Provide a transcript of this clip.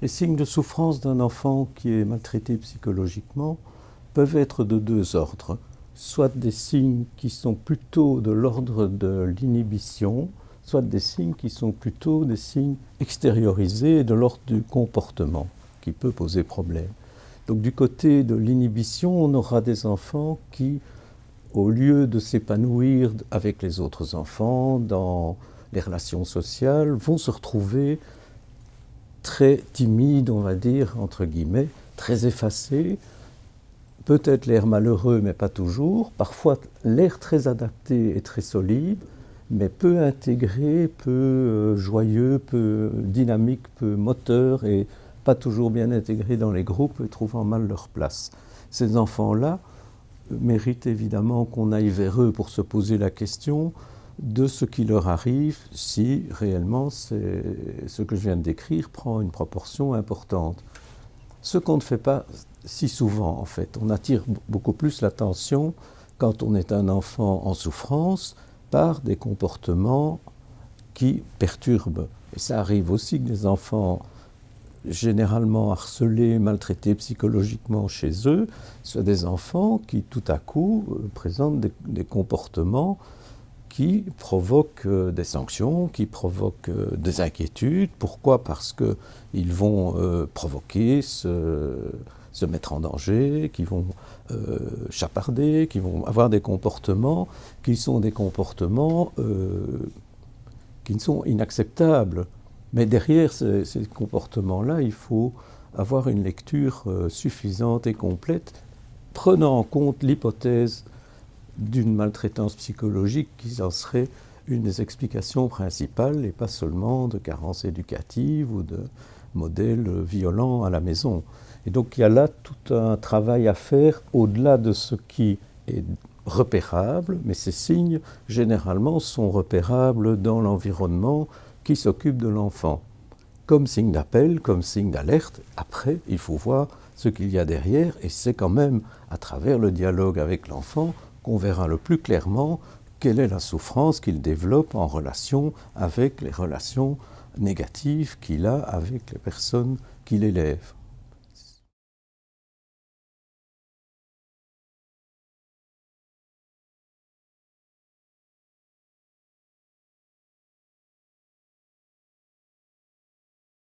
Les signes de souffrance d'un enfant qui est maltraité psychologiquement peuvent être de deux ordres. Soit des signes qui sont plutôt de l'ordre de l'inhibition, soit des signes qui sont plutôt des signes extériorisés de l'ordre du comportement, qui peut poser problème. Donc du côté de l'inhibition, on aura des enfants qui, au lieu de s'épanouir avec les autres enfants dans les relations sociales, vont se retrouver très timides, on va dire, entre guillemets, très effacés, peut-être l'air malheureux, mais pas toujours, parfois l'air très adapté et très solide, mais peu intégré, peu joyeux, peu dynamique, peu moteur, et pas toujours bien intégré dans les groupes et trouvant mal leur place. Ces enfants-là méritent évidemment qu'on aille vers eux pour se poser la question de ce qui leur arrive si réellement ce que je viens de décrire prend une proportion importante. Ce qu'on ne fait pas si souvent en fait. On attire beaucoup plus l'attention quand on est un enfant en souffrance par des comportements qui perturbent. Et ça arrive aussi que des enfants généralement harcelés, maltraités psychologiquement chez eux, soient des enfants qui tout à coup présentent des comportements qui provoquent des sanctions, qui provoquent des inquiétudes. Pourquoi ? Parce qu'ils vont provoquer, se mettre en danger, qui vont chaparder, qui vont avoir des comportements qui sont des comportements qui ne sont inacceptables. Mais derrière ces comportements-là, il faut avoir une lecture suffisante et complète, prenant en compte l'hypothèse d'une maltraitance psychologique qui en serait une des explications principales et pas seulement de carences éducatives ou de modèles violents à la maison. Et donc il y a là tout un travail à faire au-delà de ce qui est repérable, mais ces signes généralement sont repérables dans l'environnement qui s'occupe de l'enfant. Comme signe d'appel, comme signe d'alerte, après il faut voir ce qu'il y a derrière et c'est quand même à travers le dialogue avec l'enfant qu'on verra le plus clairement quelle est la souffrance qu'il développe en relation avec les relations négatives qu'il a avec les personnes qu'il élève.